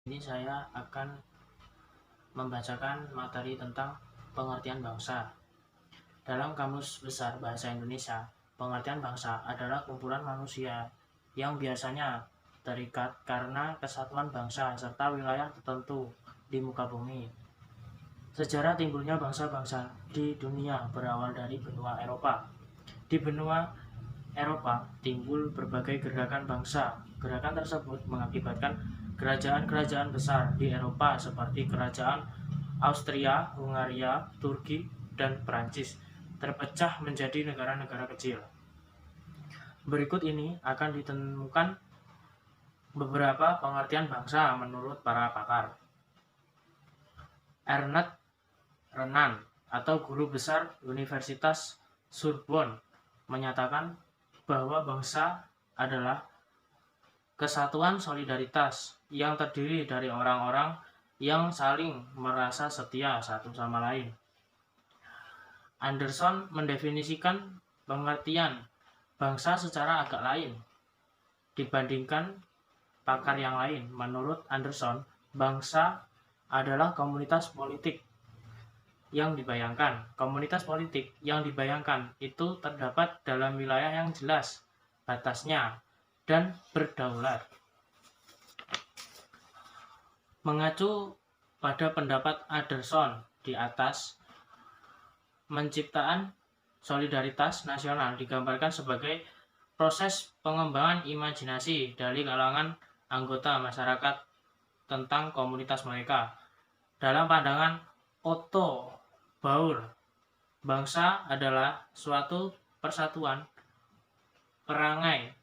Ini saya akan membacakan materi tentang pengertian bangsa. Dalam Kamus Besar Bahasa Indonesia, pengertian bangsa adalah kumpulan manusia yang biasanya terikat karena kesatuan bangsa serta wilayah tertentu di muka bumi. Sejarah timbulnya bangsa-bangsa di dunia berawal dari benua Eropa. Di benua Eropa timbul berbagai gerakan bangsa. Gerakan tersebut mengakibatkan kerajaan-kerajaan besar di Eropa seperti kerajaan Austria, Hungaria, Turki, dan Prancis terpecah menjadi negara-negara kecil. Berikut ini akan ditemukan beberapa pengertian bangsa menurut para pakar. Ernest Renan atau guru besar Universitas Sorbonne menyatakan bahwa bangsa adalah kesatuan solidaritas yang terdiri dari orang-orang yang saling merasa setia satu sama lain. Anderson mendefinisikan pengertian bangsa secara agak lain dibandingkan pakar yang lain. Menurut Anderson, bangsa adalah komunitas politik yang dibayangkan. Komunitas politik yang dibayangkan itu terdapat dalam wilayah yang jelas batasnya dan berdaulat. Mengacu pada pendapat Anderson di atas, menciptaan solidaritas nasional digambarkan sebagai proses pengembangan imajinasi dari kalangan anggota masyarakat tentang komunitas mereka. Dalam pandangan Otto Bauer, bangsa adalah suatu persatuan perangai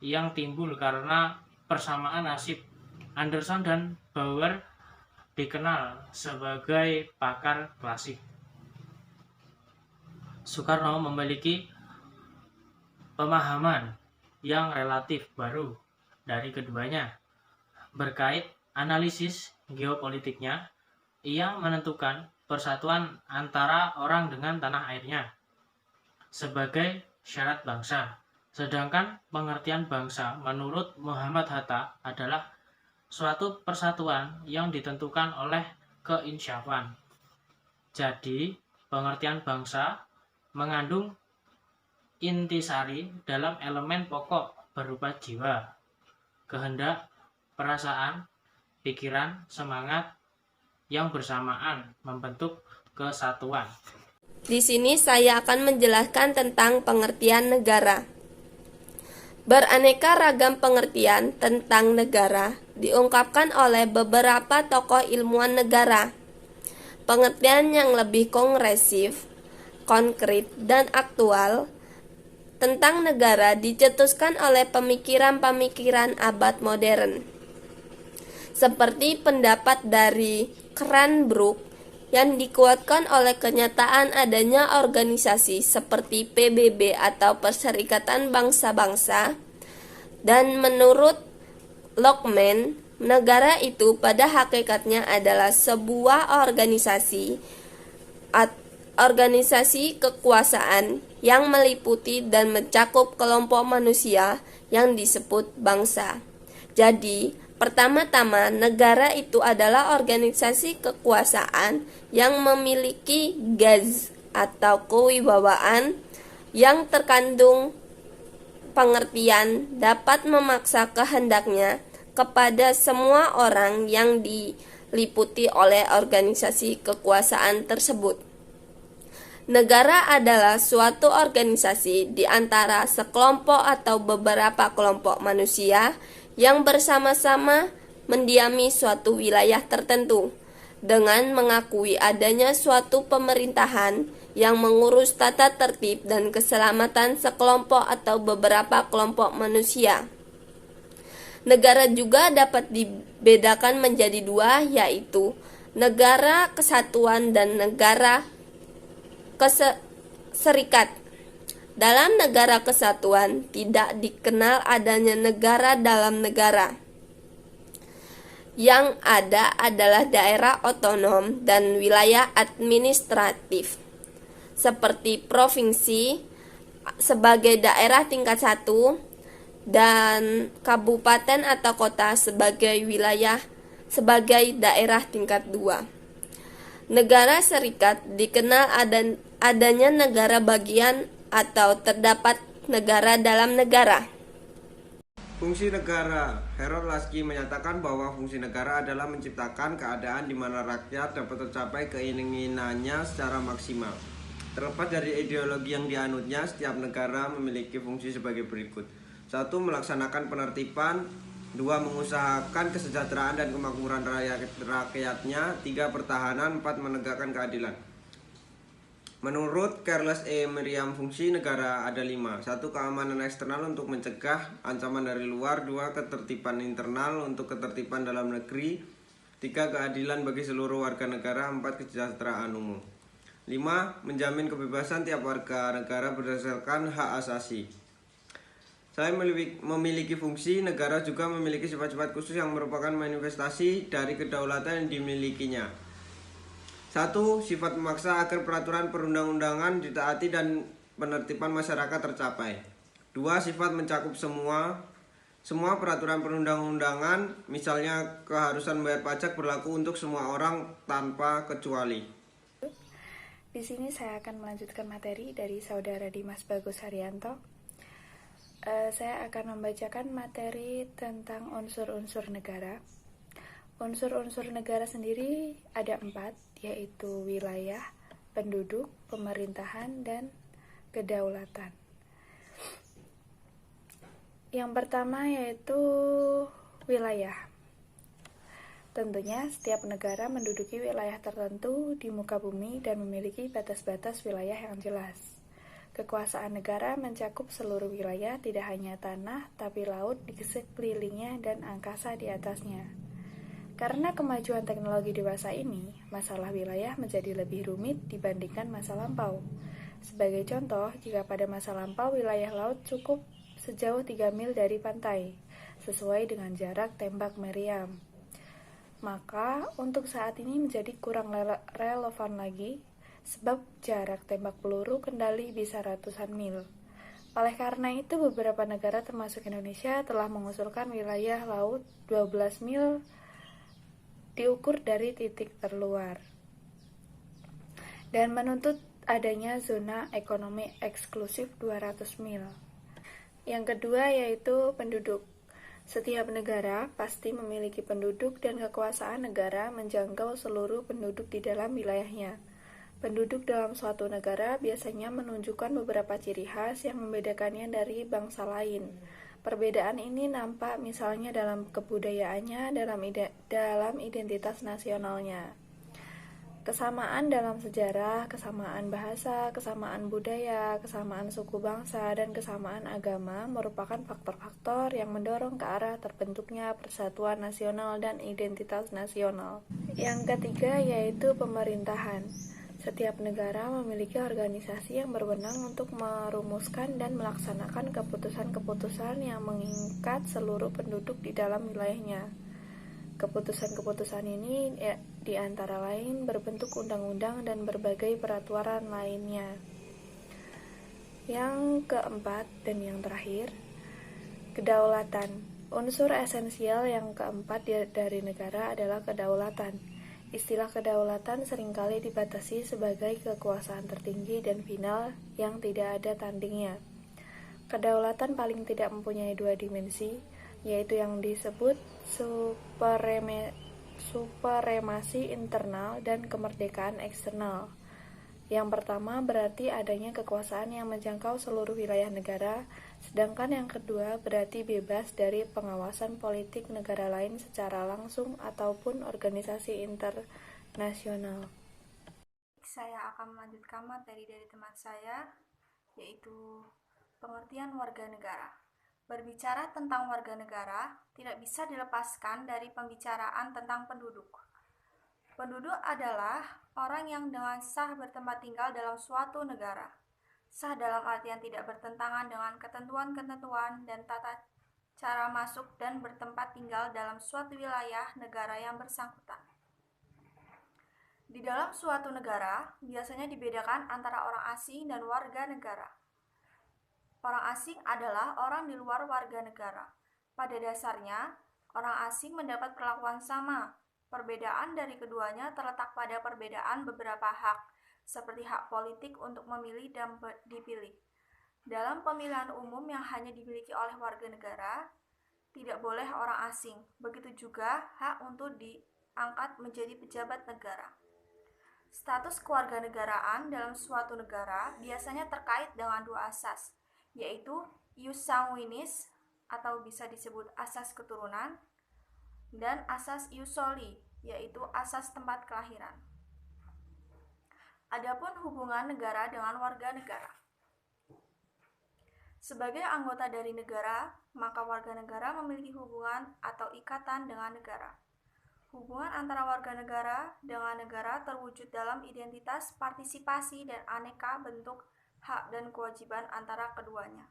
yang timbul karena persamaan nasib. Anderson dan Bauer dikenal sebagai pakar klasik. Soekarno memiliki pemahaman yang relatif baru dari keduanya. Berkait analisis geopolitiknya, ia menentukan persatuan antara orang dengan tanah airnya sebagai syarat bangsa. Sedangkan pengertian bangsa menurut Muhammad Hatta adalah suatu persatuan yang ditentukan oleh keinsyafan. Jadi, pengertian bangsa mengandung intisari dalam elemen pokok berupa jiwa, kehendak, perasaan, pikiran, semangat yang bersamaan membentuk kesatuan. Di sini saya akan menjelaskan tentang pengertian negara. Beraneka ragam pengertian tentang negara diungkapkan oleh beberapa tokoh ilmuwan negara. Pengertian yang lebih kongresif, konkret, dan aktual tentang negara dicetuskan oleh pemikiran-pemikiran abad modern, seperti pendapat dari Cranbrook yang dikuatkan oleh kenyataan adanya organisasi seperti PBB atau Perserikatan Bangsa-Bangsa, dan menurut Lockman, negara itu pada hakikatnya adalah sebuah organisasi kekuasaan yang meliputi dan mencakup kelompok manusia yang disebut bangsa. Jadi, pertama-tama, negara itu adalah organisasi kekuasaan yang memiliki gaz atau kewibawaan yang terkandung pengertian dapat memaksa kehendaknya kepada semua orang yang diliputi oleh organisasi kekuasaan tersebut. Negara adalah suatu organisasi di antara sekelompok atau beberapa kelompok manusia yang bersama-sama mendiami suatu wilayah tertentu dengan mengakui adanya suatu pemerintahan yang mengurus tata tertib dan keselamatan sekelompok atau beberapa kelompok manusia. Negara juga dapat dibedakan menjadi dua, yaitu negara kesatuan dan negara serikat. Dalam negara kesatuan tidak dikenal adanya negara dalam negara. Yang ada adalah daerah otonom dan wilayah administratif, seperti provinsi sebagai daerah tingkat 1, dan kabupaten atau kota sebagai wilayah sebagai daerah tingkat 2. Negara serikat dikenal adanya negara bagian atau terdapat negara dalam negara. Fungsi negara. Harold Laski menyatakan bahwa fungsi negara adalah menciptakan keadaan di mana rakyat dapat tercapai keinginannya secara maksimal. Terlepas dari ideologi yang dianutnya, setiap negara memiliki fungsi sebagai berikut. 1. Melaksanakan penertiban. 2. Mengusahakan kesejahteraan dan kemakmuran rakyatnya. 3. Pertahanan. 4. Menegakkan keadilan. Menurut Charles E. Merriam, fungsi negara ada 5. 1. Keamanan eksternal untuk mencegah ancaman dari luar. 2. Ketertiban internal untuk ketertiban dalam negeri. 3. Keadilan bagi seluruh warga negara. 4. Kesejahteraan umum. 5. Menjamin kebebasan tiap warga negara berdasarkan hak asasi. Saya memiliki fungsi, negara juga memiliki sifat-sifat khusus yang merupakan manifestasi dari kedaulatan yang dimilikinya. 1. Sifat memaksa agar peraturan perundang-undangan ditaati dan penertiban masyarakat tercapai. 2. Sifat mencakup semua peraturan perundang-undangan, misalnya keharusan bayar pajak berlaku untuk semua orang tanpa kecuali. Di sini saya akan melanjutkan materi dari saudara Dimas Bagus Haryanto. Saya akan membacakan materi tentang unsur-unsur negara. Unsur-unsur negara sendiri ada 4, yaitu wilayah, penduduk, pemerintahan, dan kedaulatan. Yang pertama yaitu wilayah. Tentunya setiap negara menduduki wilayah tertentu di muka bumi dan memiliki batas-batas wilayah yang jelas. Kekuasaan negara mencakup seluruh wilayah, tidak hanya tanah, tapi laut di sekelilingnya dan angkasa di atasnya. Karena kemajuan teknologi dewasa ini, masalah wilayah menjadi lebih rumit dibandingkan masa lampau. Sebagai contoh, jika pada masa lampau wilayah laut cukup sejauh 3 mil dari pantai, sesuai dengan jarak tembak meriam, maka untuk saat ini menjadi kurang relevan lagi, sebab jarak tembak peluru kendali bisa ratusan mil. Oleh karena itu, beberapa negara termasuk Indonesia telah mengusulkan wilayah laut 12 mil diukur dari titik terluar dan menuntut adanya zona ekonomi eksklusif 200 mil. Yang kedua yaitu penduduk. Setiap negara pasti memiliki penduduk dan kekuasaan negara menjangkau seluruh penduduk di dalam wilayahnya. Penduduk dalam suatu negara biasanya menunjukkan beberapa ciri khas yang membedakannya dari bangsa lain. Perbedaan ini nampak misalnya dalam kebudayaannya, dalam identitas nasionalnya. Kesamaan dalam sejarah, kesamaan bahasa, kesamaan budaya, kesamaan suku bangsa, dan kesamaan agama merupakan faktor-faktor yang mendorong ke arah terbentuknya persatuan nasional dan identitas nasional. Yang ketiga yaitu pemerintahan. Setiap negara memiliki organisasi yang berwenang untuk merumuskan dan melaksanakan keputusan-keputusan yang mengikat seluruh penduduk di dalam wilayahnya. Keputusan-keputusan ini di antara lain berbentuk undang-undang dan berbagai peraturan lainnya. Yang keempat dan yang terakhir, kedaulatan. Unsur esensial yang keempat dari negara adalah kedaulatan. Istilah kedaulatan seringkali dibatasi sebagai kekuasaan tertinggi dan final yang tidak ada tandingnya. Kedaulatan paling tidak mempunyai 2 dimensi, yaitu yang disebut supremasi internal dan kemerdekaan eksternal. Yang pertama berarti adanya kekuasaan yang menjangkau seluruh wilayah negara, sedangkan yang kedua berarti bebas dari pengawasan politik negara lain secara langsung ataupun organisasi internasional. Saya akan melanjutkan materi dari teman saya, yaitu pengertian warga negara. Berbicara tentang warga negara tidak bisa dilepaskan dari pembicaraan tentang penduduk. Penduduk adalah orang yang dengan sah bertempat tinggal dalam suatu negara. Sah dalam artian tidak bertentangan dengan ketentuan-ketentuan dan tata cara masuk dan bertempat tinggal dalam suatu wilayah negara yang bersangkutan. Di dalam suatu negara, biasanya dibedakan antara orang asing dan warga negara. Orang asing adalah orang di luar warga negara. Pada dasarnya, orang asing mendapat perlakuan sama. Perbedaan dari keduanya terletak pada perbedaan beberapa hak, seperti hak politik untuk memilih dan dipilih. Dalam pemilihan umum yang hanya dimiliki oleh warga negara, tidak boleh orang asing. Begitu juga hak untuk diangkat menjadi pejabat negara. Status kewarganegaraan dalam suatu negara biasanya terkait dengan dua asas, yaitu ius sanguinis atau bisa disebut asas keturunan, dan asas ius soli, yaitu asas tempat kelahiran. Adapun hubungan negara dengan warga negara. Sebagai anggota dari negara, maka warga negara memiliki hubungan atau ikatan dengan negara. Hubungan antara warga negara dengan negara terwujud dalam identitas, partisipasi, dan aneka bentuk hak dan kewajiban antara keduanya.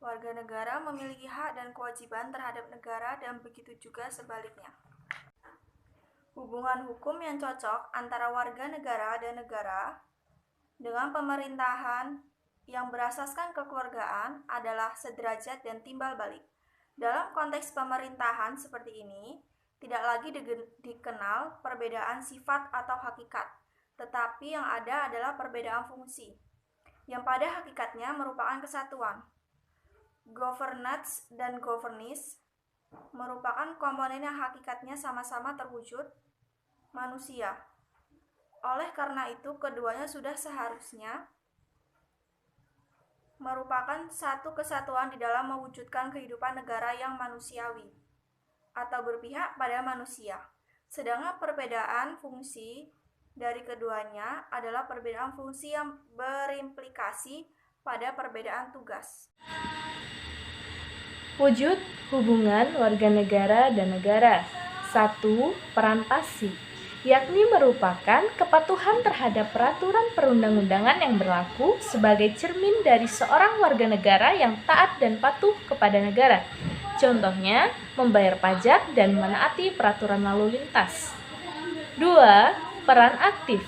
Warga negara memiliki hak dan kewajiban terhadap negara dan begitu juga sebaliknya. Hubungan hukum yang cocok antara warga negara dan negara dengan pemerintahan yang berasaskan kekeluargaan adalah sederajat dan timbal balik. Dalam konteks pemerintahan seperti ini, tidak lagi dikenal perbedaan sifat atau hakikat, tetapi yang ada adalah perbedaan fungsi, yang pada hakikatnya merupakan kesatuan. Governance dan governance merupakan komponen yang hakikatnya sama-sama terwujud manusia. Oleh karena itu, keduanya sudah seharusnya merupakan satu kesatuan di dalam mewujudkan kehidupan negara yang manusiawi atau berpihak pada manusia. Sedangkan perbedaan fungsi dari keduanya adalah perbedaan fungsi yang berimplikasi pada perbedaan tugas. Wujud hubungan warga negara dan negara. 1. Peran pasi, yakni merupakan kepatuhan terhadap peraturan perundang-undangan yang berlaku sebagai cermin dari seorang warga negara yang taat dan patuh kepada negara. Contohnya, membayar pajak dan menaati peraturan lalu lintas. 2. Peran aktif,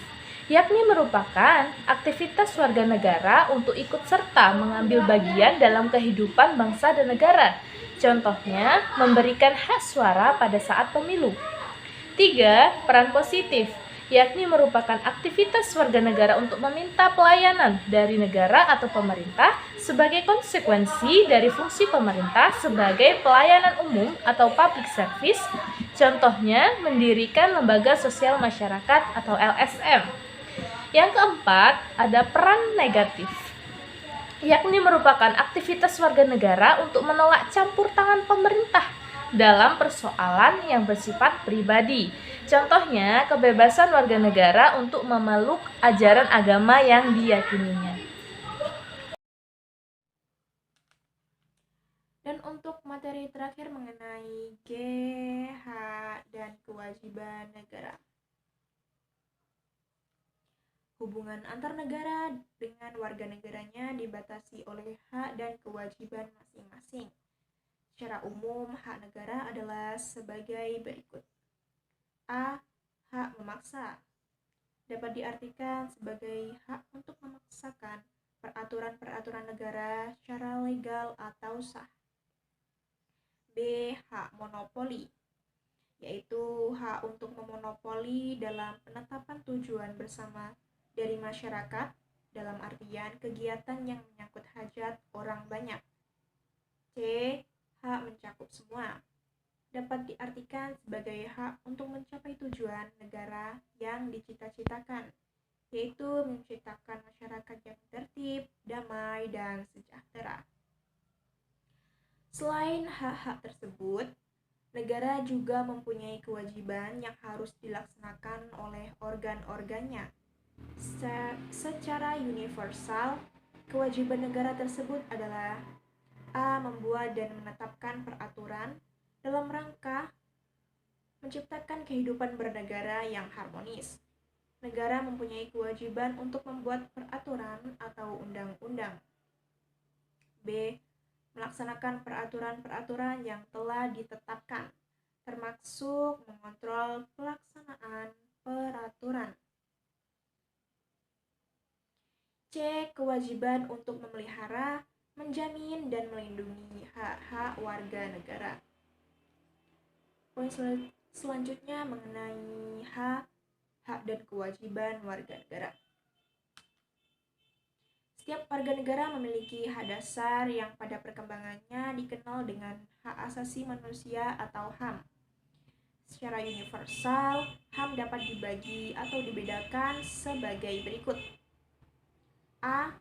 yakni merupakan aktivitas warga negara untuk ikut serta mengambil bagian dalam kehidupan bangsa dan negara. Contohnya, memberikan hak suara pada saat pemilu. 3. Peran positif, yakni merupakan aktivitas warga negara untuk meminta pelayanan dari negara atau pemerintah sebagai konsekuensi dari fungsi pemerintah sebagai pelayanan umum atau public service. Contohnya, mendirikan lembaga sosial masyarakat atau LSM. Yang keempat, ada peran negatif, yakni merupakan aktivitas warga negara untuk menolak campur tangan pemerintah dalam persoalan yang bersifat pribadi. Contohnya, kebebasan warga negara untuk memeluk ajaran agama yang diyakininya. Dan untuk materi terakhir mengenai G, H, dan kewajiban negara. Hubungan antar negara dengan warga negaranya dibatasi oleh hak dan kewajiban masing-masing. Secara umum, hak negara adalah sebagai berikut. A. Hak memaksa. Dapat diartikan sebagai hak untuk memaksakan peraturan-peraturan negara secara legal atau sah. B. Hak monopoli, yaitu hak untuk memonopoli dalam penetapan tujuan bersama dari masyarakat dalam artian kegiatan yang menyangkut hajat orang banyak. C. Hak mencakup semua. Dapat diartikan sebagai hak untuk mencapai tujuan negara yang dicita-citakan, yaitu menciptakan masyarakat yang tertib, damai, dan sejahtera. Selain hak-hak tersebut, negara juga mempunyai kewajiban yang harus dilaksanakan oleh organ-organnya. Secara universal, kewajiban negara tersebut adalah A. Membuat dan menetapkan peraturan dalam rangka menciptakan kehidupan bernegara yang harmonis. Negara mempunyai kewajiban untuk membuat peraturan atau undang-undang. B. Melaksanakan peraturan-peraturan yang telah ditetapkan, termasuk mengontrol pelaksanaan peraturan. C. Kewajiban untuk memelihara menjamin dan melindungi hak-hak warga negara. Poin selanjutnya mengenai hak dan kewajiban warga negara. Setiap warga negara memiliki hak dasar yang pada perkembangannya dikenal dengan hak asasi manusia atau HAM. Secara universal, HAM dapat dibagi atau dibedakan sebagai berikut. A.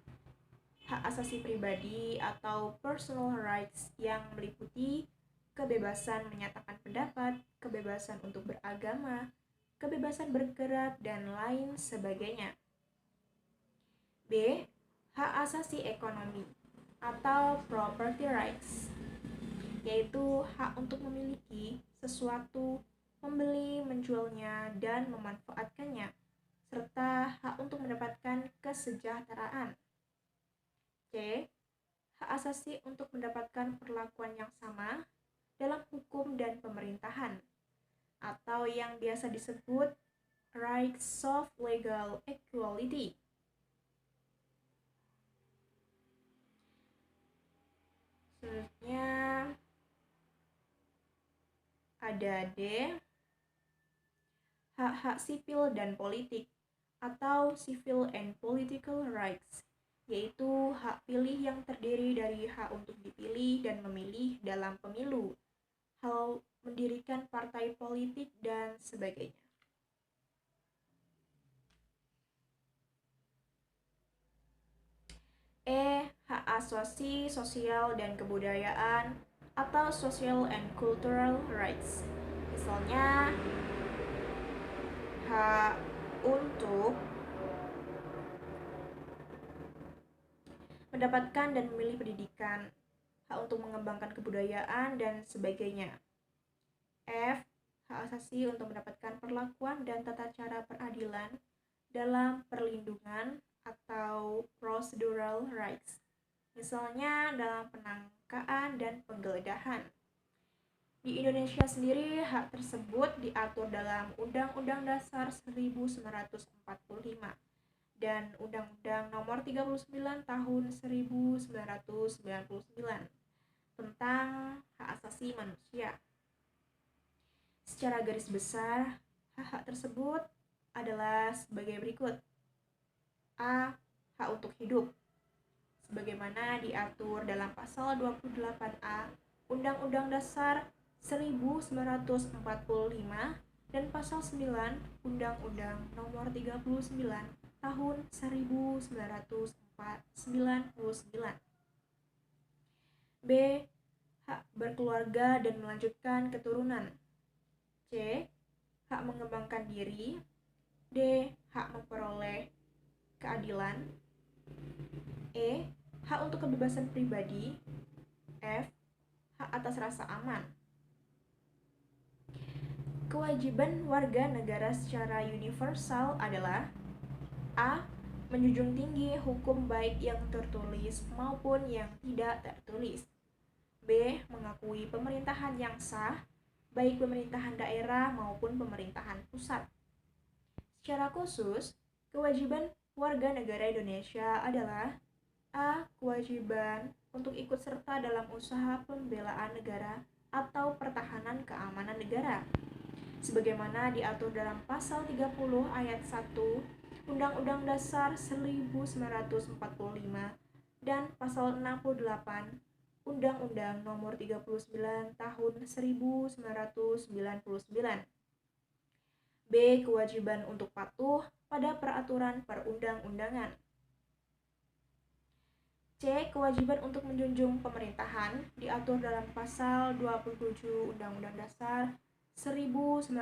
Hak asasi pribadi atau personal rights yang meliputi kebebasan menyatakan pendapat, kebebasan untuk beragama, kebebasan bergerak, dan lain sebagainya. B. Hak asasi ekonomi atau property rights, yaitu hak untuk memiliki sesuatu, membeli, menjualnya, dan memanfaatkannya, serta hak untuk mendapatkan kesejahteraan. C. Hak asasi untuk mendapatkan perlakuan yang sama dalam hukum dan pemerintahan, atau yang biasa disebut rights of legal equality. Selanjutnya ada D. Hak-hak sipil dan politik atau civil and political rights, yaitu hak pilih yang terdiri dari hak untuk dipilih dan memilih dalam pemilu, hak mendirikan partai politik, dan sebagainya. E. Hak asasi sosial dan kebudayaan atau social and cultural rights. Misalnya, hak untuk mendapatkan dan memilih pendidikan, hak untuk mengembangkan kebudayaan, dan sebagainya. F. Hak asasi untuk mendapatkan perlakuan dan tata cara peradilan dalam perlindungan atau procedural rights, misalnya dalam penangkapan dan penggeledahan. Di Indonesia sendiri, hak tersebut diatur dalam Undang-Undang Dasar 1945 dan Undang-Undang Nomor 39 Tahun 1999 tentang hak asasi manusia. Secara garis besar, hak-hak tersebut adalah sebagai berikut. A. Hak untuk hidup, sebagaimana diatur dalam pasal 28A Undang-Undang Dasar 1945 dan pasal 9 Undang-Undang Nomor 39 Tahun 1999. B. Hak berkeluarga dan melanjutkan keturunan. C. Hak mengembangkan diri. D. Hak memperoleh keadilan. E. Hak untuk kebebasan pribadi. F. Hak atas rasa aman. Kewajiban warga negara secara universal adalah A. Menjunjung tinggi hukum baik yang tertulis maupun yang tidak tertulis. B. Mengakui pemerintahan yang sah, baik pemerintahan daerah maupun pemerintahan pusat. Secara khusus, kewajiban warga negara Indonesia adalah A. Kewajiban untuk ikut serta dalam usaha pembelaan negara atau pertahanan keamanan negara, sebagaimana diatur dalam pasal 30 ayat 1 Undang-Undang Dasar 1945 dan pasal 68 Undang-Undang Nomor 39 Tahun 1999. B. Kewajiban untuk patuh pada peraturan perundang-undangan. C. Kewajiban untuk menjunjung pemerintahan diatur dalam pasal 27 Undang-Undang Dasar 1945.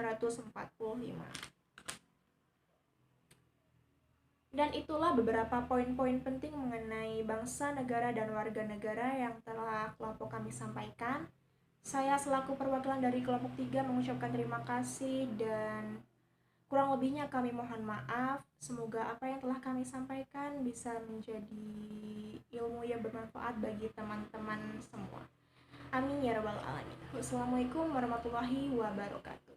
Dan itulah beberapa poin-poin penting mengenai bangsa, negara, dan warga negara yang telah kelompok kami sampaikan. Saya selaku perwakilan dari kelompok 3 mengucapkan terima kasih dan kurang lebihnya kami mohon maaf. Semoga apa yang telah kami sampaikan bisa menjadi ilmu yang bermanfaat bagi teman-teman semua. Amin ya rabbal alamin. Wassalamualaikum warahmatullahi wabarakatuh.